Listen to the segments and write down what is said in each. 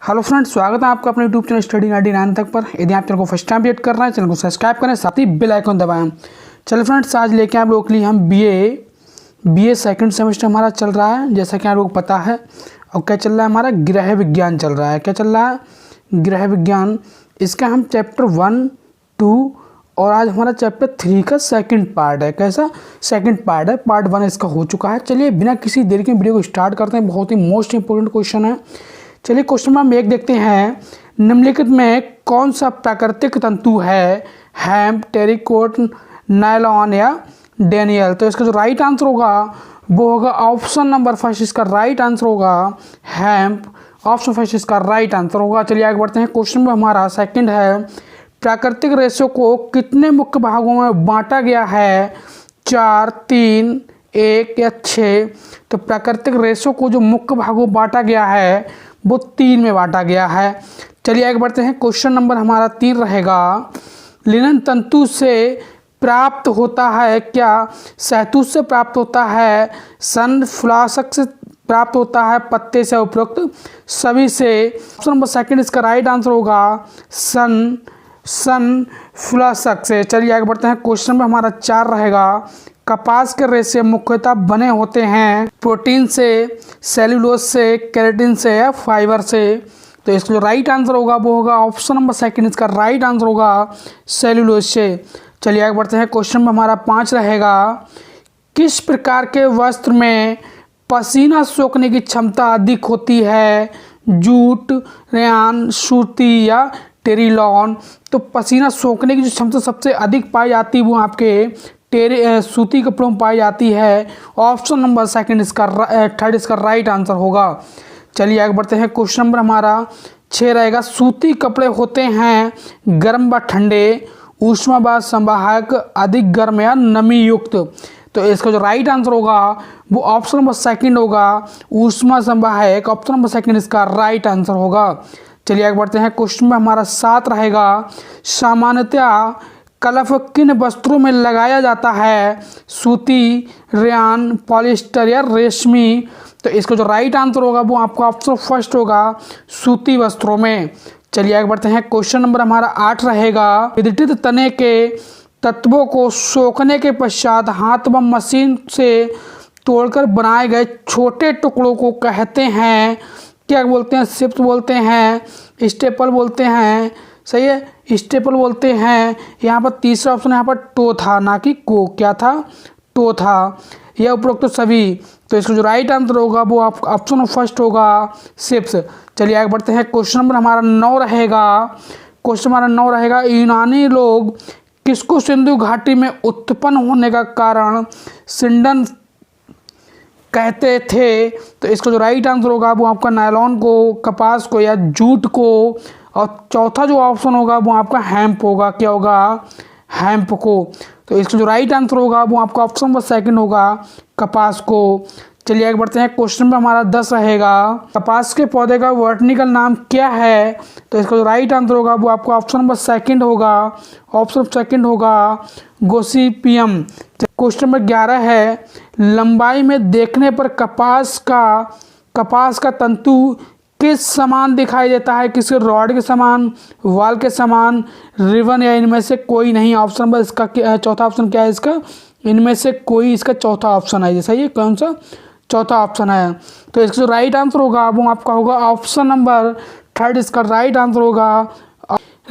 Hello friends, स्वागत है आपका अपने यूट्यूब चैनल स्टडी 99 तक पर। यदि आप चैनल को फर्स्ट टाइम विजिट कर रहे हैं, चैनल को सब्सक्राइब करें, साथ ही बेल आइकन दबाएं। चलिए फ्रेंड्स, आज लेके आप लोग के लिए हम बीए सेकंड सेमेस्टर हमारा चल रहा है, जैसा कि आप लोग को पता है। और क्या चल रहा है, हमारा गृह विज्ञान चल रहा है। क्या चल रहा है? गृह विज्ञान। इसका हम चैप्टर 1, 2 और आज हमारा चैप्टर 3 का सेकंड पार्ट है। कैसा सेकंड पार्ट है? पार्ट 1 इसका हो चुका है। चलिए बिना किसी देरी के वीडियो को स्टार्ट करते हैं। बहुत ही मोस्ट इंपोर्टेंट क्वेश्चन है। चलिए क्वेश्चन नंबर 1 देखते हैं। निम्नलिखित में कौन सा प्राकृतिक तंतु है? हेम्प, टेरिकोट, नायलॉन या डेनियल? तो इसका जो राइट आंसर होगा वो होगा ऑप्शन नंबर फर्स्ट। इसका राइट आंसर होगा हेम्प। ऑप्शन फर्स्ट इसका राइट आंसर होगा। चलिए आगे बढ़ते हैं। क्वेश्चन नंबर हमारा सेकंड है। प्राकृतिक रेशों को कितने मुख्य भागों में बांटा गया है? 4, 3, 1 या 6? तो प्राकृतिक रेशों को जो मुख्य भागों में बांटा गया है वो 3 में बांटा गया है। चलिए आगे बढ़ते हैं। क्वेश्चन नंबर हमारा 3 रहेगा। लिनन तंतु से प्राप्त होता है क्या? शहतूत से प्राप्त होता है, सनफ्लास्क से प्राप्त होता है, पत्ते से, उपरोक्त सभी से? ऑप्शन नंबर सेकंड इसका राइट आंसर होगा सनफ्लास्क से। चलिए आगे बढ़ते हैं। क्वेश्चन नंबर हमारा 4 रहेगा। कपास के रेशे मुख्यतः बने होते हैं प्रोटीन से, सेल्यूलोज से, केराटिन से या फाइबर से? तो इसका जो राइट आंसर होगा वो होगा ऑप्शन नंबर सेकंड। इसका राइट आंसर होगा सेल्यूलोज से। चलिए आगे बढ़ते हैं। क्वेश्चन नंबर हमारा 5 रहेगा। किस प्रकार के वस्त्र में पसीना सोखने की क्षमता अधिक होती है? जूट, रेयान, सूती या टेरिलॉन? तो पसीना सोखने की जो क्षमता सबसे अधिक पाई जाती है वो आपके सूती कपड़ों में पाई जाती है। ऑप्शन नंबर सेकंड इसका थर्ड इसका राइट आंसर होगा। चलिए आगे बढ़ते हैं। क्वेश्चन नंबर हमारा 6 रहेगा। सूती कपड़े होते हैं गर्म व ठंडे, ऊष्मावान संवाहक, अधिक गर्म या नमी युक्त? तो इसका जो राइट आंसर होगा वो ऑप्शन नंबर सेकंड होगा, ऊष्मा संवाहक। ऑप्शन नंबर सेकंड इसका राइट आंसर होगा। चलिए आगे बढ़ते हैं। क्वेश्चन में हमारा 7 रहेगा। सामान्यतः कलफ किन वस्त्रों में लगाया जाता है? सूती, रेयान, पॉलिस्टर या रेशमी? तो इसका जो राइट आंसर होगा वो आपका ऑप्शन फर्स्ट होगा, सूती वस्त्रों में। चलिए आगे बढ़ते हैं। क्वेश्चन नंबर हमारा 8 रहेगा। विघटित तने के तत्वों को सोखने के पश्चात हाथ व मशीन से तोड़कर बनाए गए छोटे टुकड़ों को कहते हैं क्या बोलते हैं? चिप्स बोलते हैं, स्टेपल बोलते हैं। सही है, स्टेपल बोलते हैं। यहाँ पर तीसरा ऑप्शन यहाँ पर टो था, ना कि को। क्या था? टो था। यह उपरोक्त तो सभी। तो इसका जो राइट आंसर होगा वो आप ऑप्शन फर्स्ट होगा, चिप्स। चलिए आगे बढ़ते हैं। क्वेश्चन नंबर हमारा 9 रहेगा। क्वेश्चन हमारा 9 रहेगा। यूनानी लोग किसको सिंधु घाटी में उत्पन्न होने का कारण सिंडन कहते थे? तो इसका जो राइट आंसर होगा वो आपका नायलॉन को, कपास को या जूट को? और चौथा जो ऑप्शन होगा वो आपका हेम्प होगा। क्या होगा? हेम्प को। तो इसका जो राइट आंसर होगा वो आपका ऑप्शन नंबर सेकंड होगा, कपास को। चलिए आगे बढ़ते हैं। क्वेश्चन में हमारा 10 रहेगा। कपास के पौधे का बॉटनिकल नाम क्या है? तो इसका जो राइट आंसर होगा वो आपका ऑप्शन नंबर सेकंड होगा, ऑप्शन सेकंड होगा, गोसिपियम। क्वेश्चन नंबर 11 है। लंबाई में देखने पर कपास का तंतु किस समान दिखाई देता है? किसी रॉड के समान, वाल के समान, रिबन या इनमें से कोई नहीं? ऑप्शन नंबर इसका चौथा ऑप्शन क्या है? इसका इनमें से कोई इसका चौथा ऑप्शन है। जैसा ये कौन सा चौथा ऑप्शन है? तो इसका जो राइट आंसर होगा वो आपका होगा ऑप्शन नंबर थर्ड। इसका राइट आंसर होगा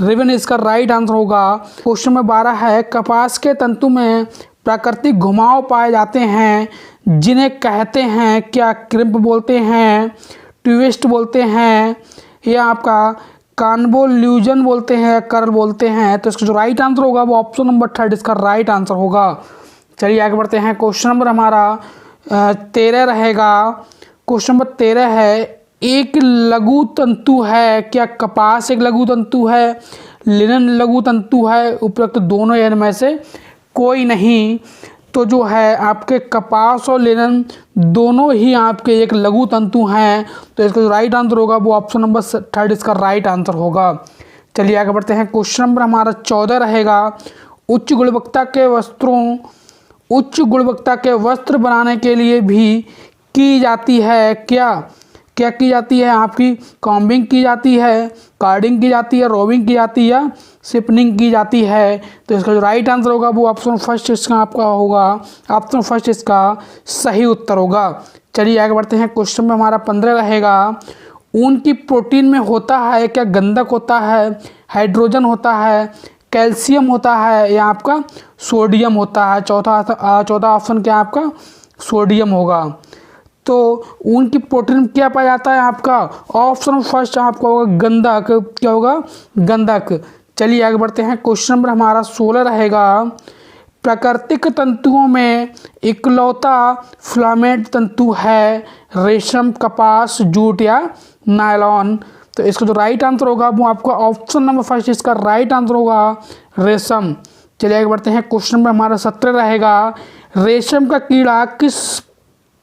रिबन। इसका राइट आंसर होगा। क्वेश्चन नंबर 12 है। कपास के तंतु में प्राकृतिक घुमाव पाए जाते हैं जिन्हें कहते हैं क्या? क्रिम्प बोलते हैं, ट्विस्ट बोलते हैं या आपका कन्वोल्यूशन बोलते हैं, कर्ल बोलते हैं? तो इसका जो राइट आंसर होगा वो ऑप्शन नंबर थर्ड इसका राइट आंसर होगा। चलिए आगे बढ़ते हैं। क्वेश्चन नंबर हमारा 13 रहेगा। क्वेश्चन नंबर 13 है। एक लघु तंतु है क्या? कपास एक लघु तंतु है, लिनन लघु तंतु है, उपरोक्त दोनों इनमें से कोई नहीं? तो जो है आपके कपास और लिनन दोनों ही आपके एक लघु तंतु हैं। तो इसका जो राइट आंसर होगा वो ऑप्शन नंबर थर्ड इसका राइट आंसर होगा। चलिए आगे बढ़ते हैं। क्वेश्चन नंबर हमारा 14 रहेगा। उच्च गुणवत्ता के वस्त्र बनाने के लिए भी की जाती है क्या? क्या की जाती है आपकी, कॉम्बिंग की जाती है, कार्डिंग की जाती है, रोविंग की जाती है, शिपनिंग की जाती है। तो इसका जो राइट आंसर होगा वो ऑप्शन फर्स्ट इसका आपका होगा, ऑप्शन फर्स्ट इसका सही उत्तर होगा। चलिए आगे बढ़ते हैं। क्वेश्चन में हमारा 15 रहेगा, ऊन की प्रोटीन में होता है क्या, गंधक होता है, हाइड्रोजन होता है, कैल्शियम होता है या आपका सोडियम होता है। चौथा ऑप्शन क्या आपका सोडियम होगा। तो ऊन की प्रोटीन में क्या पाया जाता है आपका, ऑप्शन फर्स्ट आपका होगा गंधक। क्या होगा, गंधक। चलिए आगे बढ़ते हैं। क्वेश्चन नंबर हमारा 16 रहेगा, प्राकृतिक तंतुओं में इकलौता फिलामेंट तंतु है रेशम, कपास, जूट या नायलॉन। तो इसका जो राइट आंसर होगा वो आपका ऑप्शन नंबर फर्स्ट इसका राइट आंसर होगा रेशम। चलिए आगे बढ़ते हैं। क्वेश्चन नंबर हमारा 17 रहेगा, रेशम का कीड़ा किस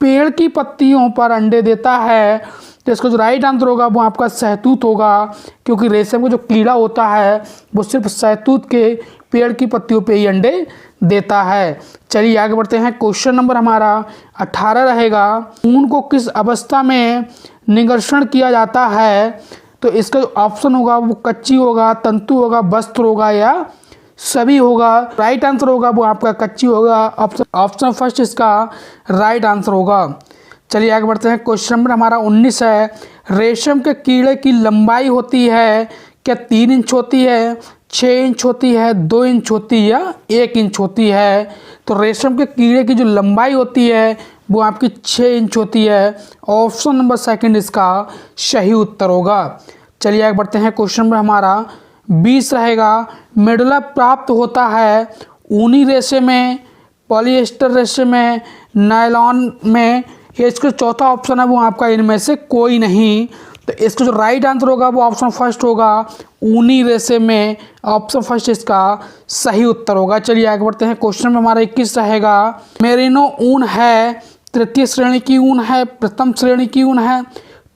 पेड़ की पत्तियों पर अंडे देता है। तो इसका जो राइट आंसर होगा वो आपका सहतूत होगा, क्योंकि रेशम का जो कीड़ा होता है वो सिर्फ सहतूत के पेड़ की पत्तियों पे ही अंडे देता है। चलिए आगे बढ़ते हैं। क्वेश्चन नंबर हमारा 18 रहेगा, ऊन को किस अवस्था में निगर्षण किया जाता है। तो इसका जो ऑप्शन होगा वो कच्ची होगा, तंतु होगा, वस्त्र होगा या सभी होगा। राइट आंसर होगा वो आपका कच्ची होगा, ऑप्शन फर्स्ट इसका राइट आंसर होगा। चलिए आगे बढ़ते हैं। क्वेश्चन नंबर हमारा 19 है, रेशम के कीड़े की लंबाई होती है क्या 3 इंच होती है, 6 इंच होती है, 2 इंच होती है या 1 इंच होती है। तो रेशम के कीड़े की जो लंबाई होती है वो आपकी 6 इंच होती है, ऑप्शन नंबर सेकंड इसका सही उत्तर होगा। चलिए आगे बढ़ते हैं। क्वेश्चन नंबर हमारा 20 रहेगा, मेडुला प्राप्त होता है ऊनी रेशे में, पॉलिएस्टर रेशे में, नायलॉन में। ये इसका चौथा ऑप्शन है वो आपका इनमें से कोई नहीं। तो इसका जो राइट आंसर होगा वो ऑप्शन फर्स्ट होगा ऊनी रेशे में, ऑप्शन फर्स्ट इसका सही उत्तर होगा। चलिए आगे बढ़ते हैं। क्वेश्चन में हमारा 21 रहेगा, मेरिनो ऊन है तृतीय श्रेणी की ऊन है, प्रथम श्रेणी की ऊन है,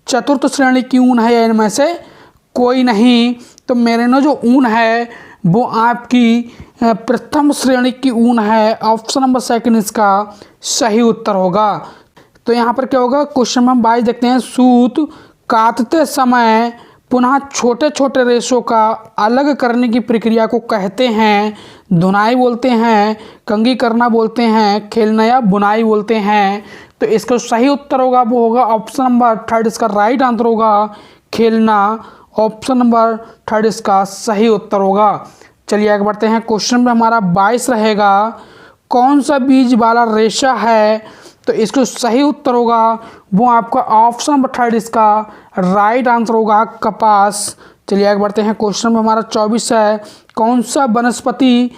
चतुर्थ श्रेणी की ऊन है या इनमें से कोई नहीं। तो मेरिनो जो ऊन है वो आपकी प्रथम श्रेणी की ऊन है, ऑप्शन नंबर सेकंड इसका सही उत्तर होगा। तो यहाँ पर क्या होगा, क्वेश्चन में हम 22 देखते हैं, सूत काटते समय पुनः छोटे छोटे रेशों का अलग करने की प्रक्रिया को कहते हैं धुनाई बोलते हैं, कंघी करना बोलते हैं, खेलना या बुनाई बोलते हैं। तो इसका सही उत्तर होगा वो होगा ऑप्शन नंबर थर्ड इसका राइट आंसर होगा खेलना, ऑप्शन नंबर थर्ड इसका सही उत्तर होगा। चलिए आगे बढ़ते हैं। क्वेश्चन में हमारा 22 रहेगा, कौन सा बीज वाला रेशा है। तो इसको सही उत्तर होगा वो आपका ऑप्शन नंबर थर्ड इसका राइट आंसर होगा कपास। चलिए आगे बढ़ते हैं। क्वेश्चन में हमारा 24 है, कौन सा वनस्पति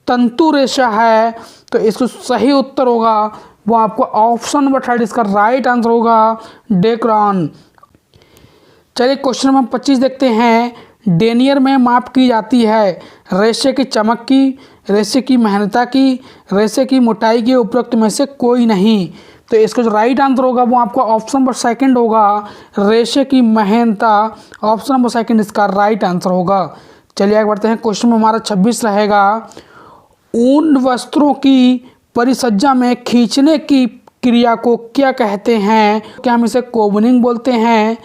तंतु रेशा है। तो इसको सही उत्तर होगा वो आपको ऑप्शन नंबर थर्ड इसका राइट आंसर होगा डेक्रान। चलिए क्वेश्चन नंबर 25 देखते हैं, डेनियर में माप की जाती है रेशे की चमक की, रेशे की मेहनता की, रेशे की मोटाई की, उपरोक्त में से कोई नहीं। तो इसका जो राइट आंसर होगा वो आपका ऑप्शन नंबर सेकंड होगा रेशे की मेहनता, ऑप्शन नंबर सेकंड इसका राइट आंसर होगा। चलिए आगे बढ़ते हैं। क्वेश्चन में हमारा 26 रहेगा, ऊन वस्त्रों की परिसज्जा में खींचने की क्रिया को क्या कहते हैं। क्या हम इसे कोबनिंग बोलते हैं,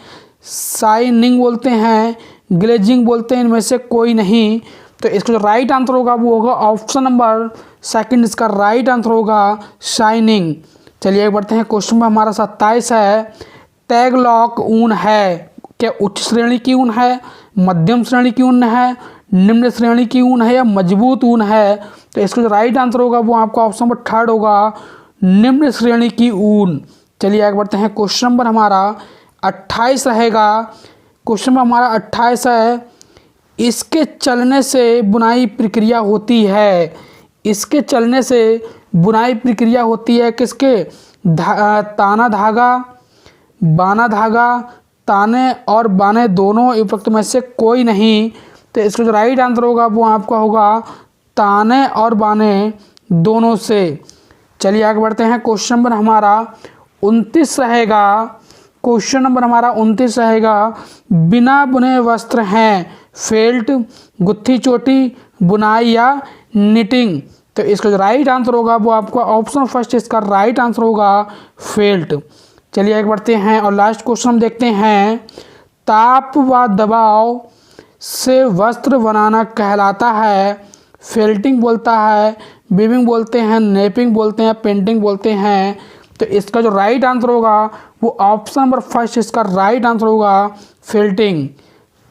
साइनिंग बोलते हैं, ग्लेजिंग बोलते हैं, इनमें से कोई नहीं। तो इसका जो राइट आंसर होगा वो होगा ऑप्शन नंबर सेकंड इसका राइट आंसर होगा शाइनिंग। चलिए बढ़ते हैं। क्वेश्चन में हमारा 27 है, टैगलॉक ऊन है क्या उच्च श्रेणी की ऊन है, मध्यम श्रेणी की ऊन है, निम्न श्रेणी की ऊन है या मजबूत ऊन है। तो इसका जो राइट आंसर होगा वो आपका ऑप्शन नंबर थर्ड होगा निम्न श्रेणी की ऊन। चलिए आगे बढ़ते हैं। क्वेश्चन नंबर हमारा 28 रहेगा, क्वेश्चन में हमारा 28 है, इसके चलने से बुनाई प्रक्रिया होती है। इसके चलने से बुनाई प्रक्रिया होती है किसके, ताना धागा, बाना धागा, ताने और बाने दोनों उपरोक्त में से कोई नहीं। तो इसका जो राइट आंसर होगा वो आपका होगा ताने और बाने दोनों से। चलिए आगे बढ़ते हैं। क्वेश्चन नंबर हमारा 29 रहेगा, क्वेश्चन नंबर हमारा 29 रहेगा, बिना बुने वस्त्र हैं फेल्ट, गुत्थी चोटी, बुनाई या निटिंग। तो इसका जो राइट आंसर होगा वो आपका ऑप्शन फर्स्ट इसका राइट आंसर होगा फेल्ट। चलिए आगे बढ़ते हैं और लास्ट क्वेश्चन हम देखते हैं, ताप व दबाव से वस्त्र बनाना कहलाता है, फेल्टिंग बोलता है, वीविंग बोलते हैं, नेपिंग बोलते हैं, पेंटिंग बोलते हैं। तो इसका जो राइट आंसर होगा वो ऑप्शन नंबर फर्स्ट इसका राइट आंसर होगा, फेल्टिंग।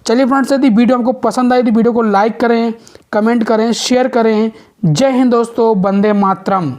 चलिए फ्रेंड्स, यदि वीडियो आपको पसंद आई तो वीडियो को लाइक करें, कमेंट करें, शेयर करें। जय हिंद दोस्तों, वंदे मातरम।